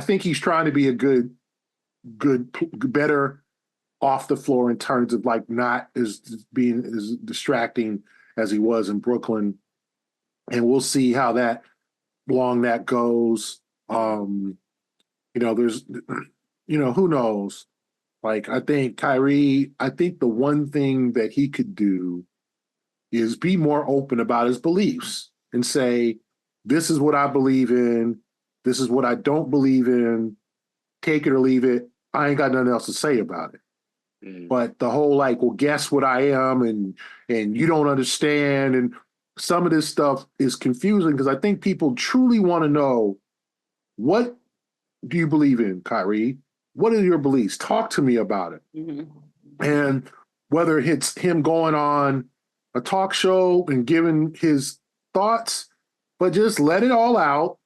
think he's trying to be a better off the floor in terms of not being as distracting as he was in Brooklyn. And we'll see how long that goes. There's, who knows? I think KYRIE, the one thing that he could do is be more open about his beliefs and say, this is what I believe in. This is what I don't believe in. Take it or leave it. I ain't got nothing else to say about it. But the whole well, guess what I am, and you don't understand, and some of this stuff is confusing because I think people truly want to know, what do you believe in, KYRIE? What are your beliefs? Talk to me about it. And whether it's him going on a talk show and giving his thoughts, but just let it all out,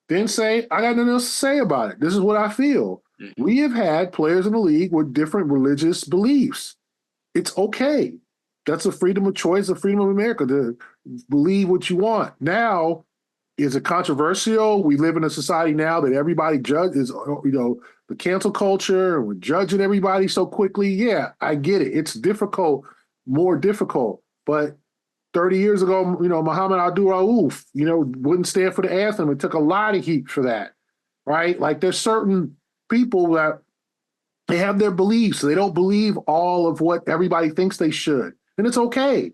then say, I got nothing else to say about it. This is what I feel. We have had players in the league with different religious beliefs. It's okay. That's a freedom of choice, a freedom of America to believe what you want. Now, is it controversial? We live in a society now that everybody judges, the cancel culture, and we're judging everybody so quickly. Yeah, I get it. It's difficult, more difficult. But 30 years ago, Muhammad Abdul-Rauf, wouldn't stand for the anthem. It took a lot of heat for that, right? There's certain people that they have their beliefs. They don't believe all of what everybody thinks they should. And it's okay.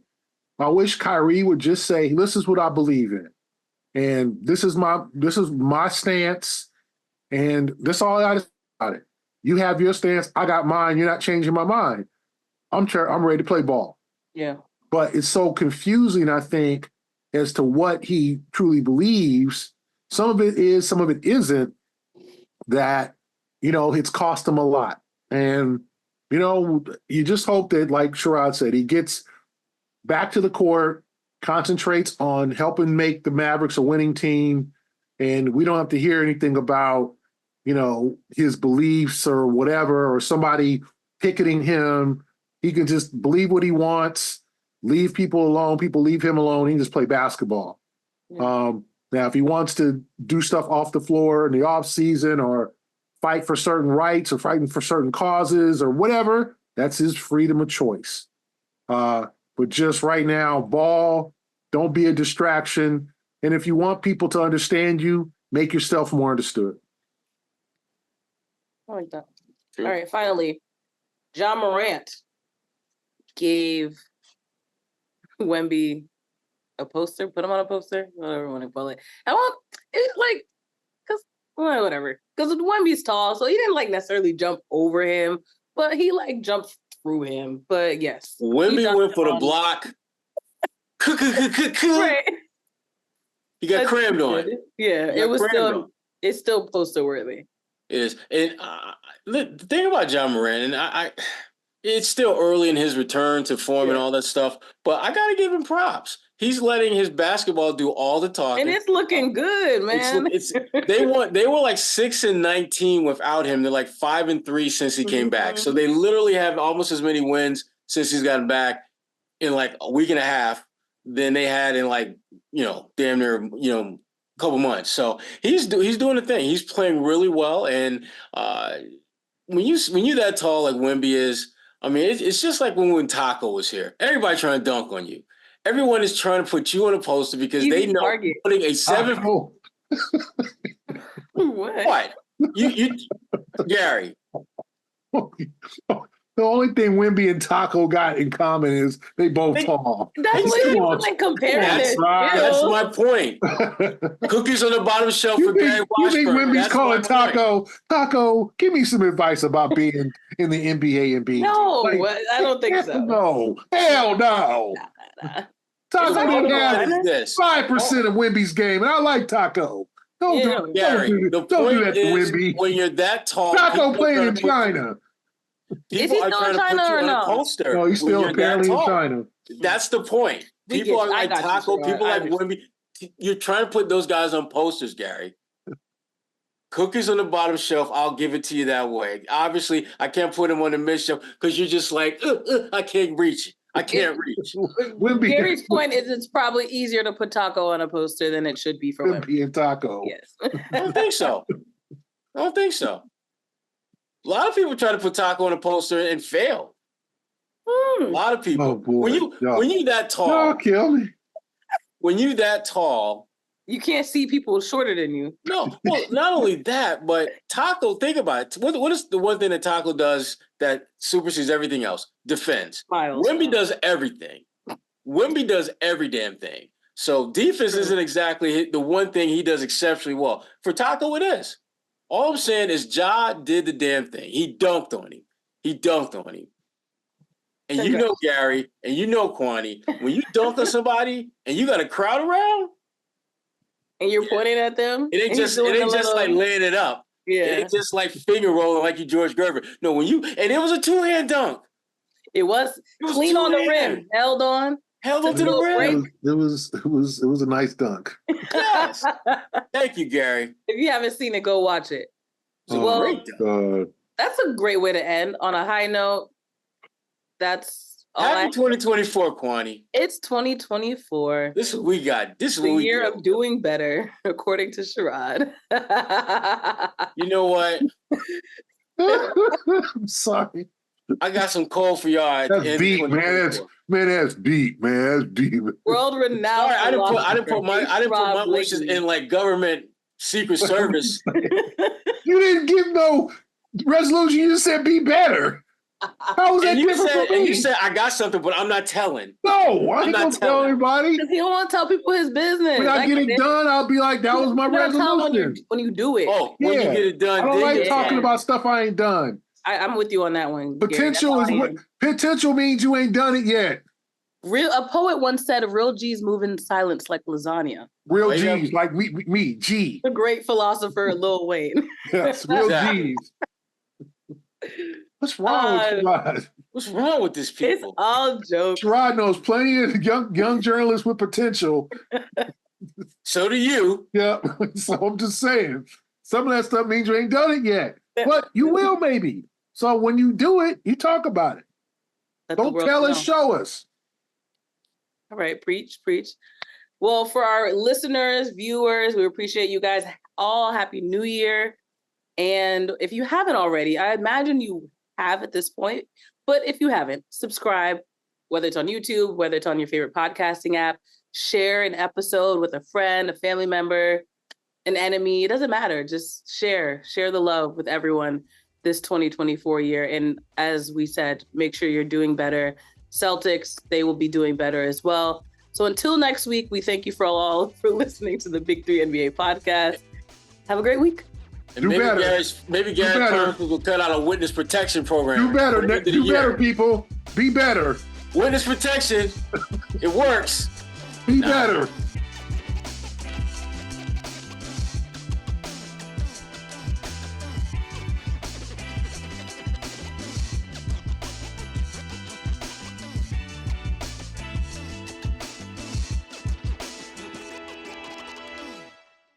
I wish KYRIE would just say, this is what I believe in. And this is my stance. And that's all I got about it. You have your stance. I got mine. You're not changing my mind. I'm ready to play ball. Yeah. But it's so confusing, I think, as to what he truly believes. Some of it is, some of it isn't, that, it's cost him a lot. And, you know, you just hope that, like Sherrod said, he gets back to the court, concentrates on helping make the Mavericks a winning team, and we don't have to hear anything about, you know, his beliefs or whatever, or somebody picketing him. He can just believe what he wants, leave people alone. People leave him alone. He can just play basketball. Yeah. Now, if he wants to do stuff off the floor in the off season or fight for certain rights or fighting for certain causes or whatever, that's his freedom of choice. But just right now, ball, don't be a distraction. And if you want people to understand you, make yourself more understood. I like that. True. All right, finally, Ja Morant gave Wemby a poster, put him on a poster, whatever you want to call it. It's like, whatever. Because Wemby's tall, so he didn't like necessarily jump over him, but he like jumped through him. But yes. Wemby went for the block. Right. He got crammed on. Yeah, He got it's still poster worthy. It is. And the thing about Ja Morant, and it's still early in his return to form and all that stuff, but I got to give him props. He's letting his basketball do all the talking. And it's looking good, man. They were like 6-19 without him. They're like 5-3 since he came back. So they literally have almost as many wins since he's gotten back in like a week and a half than they had in like, damn near, a couple months. So he's doing the thing. He's playing really well. And when you're that tall like Wemby is, I mean, it's just like when Taco was here. Everybody trying to dunk on you. Everyone is trying to put you on a poster because they know putting a 7. What? You Gary. The only thing Wemby and Taco got in common is they both tall. That's what you like comparing. That's right. That's my point. Cookies on the bottom shelf for Gary Washburn. You think Wemby's calling Taco, give me some advice about being in the NBA and being. No, I don't think so. No. Hell no. Nah. Taco didn't have 5% of Wemby's game, and I like Taco. Don't do that to Wemby. When you're that tall, Taco playing in China. Is he still in China or no? No, he's still apparently in China. That's the point. People are like Taco, people like Wemby. You're trying to put those guys on posters, Gary. Cookies on the bottom shelf, I'll give it to you that way. Obviously, I can't put him on the mid shelf because you're just like, I can't reach it. I can't reach. Gary's point is it's probably easier to put Taco on a poster than it should be for Wemby and Taco. Yes. I don't think so. A lot of people try to put Taco on a poster and fail. A lot of people. Oh, boy. When you that tall, y'all kill me. When you that tall, you can't see people shorter than you. No, well, not only that, but Taco, think about it. What is the one thing that Taco does that supersedes everything else? Defends. Wemby does everything. Wemby does every damn thing. So defense isn't exactly the one thing he does exceptionally well. For Taco, it is. All I'm saying is Ja did the damn thing. He dunked on him. And you know, Gary, and you know, Kwani, when you dunk on somebody and you got a crowd around, and you're pointing at them, it ain't just like laying it up. Yeah, it ain't just like finger rolling like you George Gervin. No, and it was a 2-hand dunk. It was clean on the rim, held on to the rim. It was a nice dunk. Yes. Thank you, Gary. If you haven't seen it, go watch it. That's a great way to end on a high note. That's all. Happy 2024, Kwani. It's 2024. This is what we got. This is the what we year do. of doing better, according to Sherrod. You know what? I'm sorry. I got some code for y'all. That's deep, man. That's deep, man. That's deep. World renowned. I didn't put my wishes in like government secret service. You didn't give no resolution. You just said be better. How was that different from me? And you said I got something, but I'm not telling. No, I ain't gonna tell anybody. Because he don't want to tell people his business. When I get it done, I'll be like, that was my resolution. When you do it. Oh, when you get it done. I don't like talking about stuff I ain't done. I'm with you on that one. Potential is what potential means you ain't done it yet. A poet once said, "Real G's move in silence like lasagna." Real G's, like me, G. The great philosopher Lil Wayne. Yes, real G's. What's wrong with Sherrod? What's wrong with this people? It's all jokes. Sherrod knows plenty of young journalists with potential. So do you. Yeah, so I'm just saying. Some of that stuff means you ain't done it yet. But you will maybe. So when you do it, you talk about it. Let the Don't world tell know. us, show us. All right, preach. Well, for our listeners, viewers, we appreciate you guys all. Happy New Year. And if you haven't already, I imagine you have at this point. But if you haven't, subscribe, whether it's on YouTube, whether it's on your favorite podcasting app. Share an episode with a friend, a family member, an enemy. It doesn't matter. Just share the love with everyone this 2024 year. And as we said, make sure you're doing better. Celtics, they will be doing better as well. So until next week, we thank you for listening to the Big 3 NBA podcast. Have a great week. And Do better. Maybe Gary Thompson will cut out a witness protection program. Do better. Do better, people. Be better. Witness protection. It works. Be better.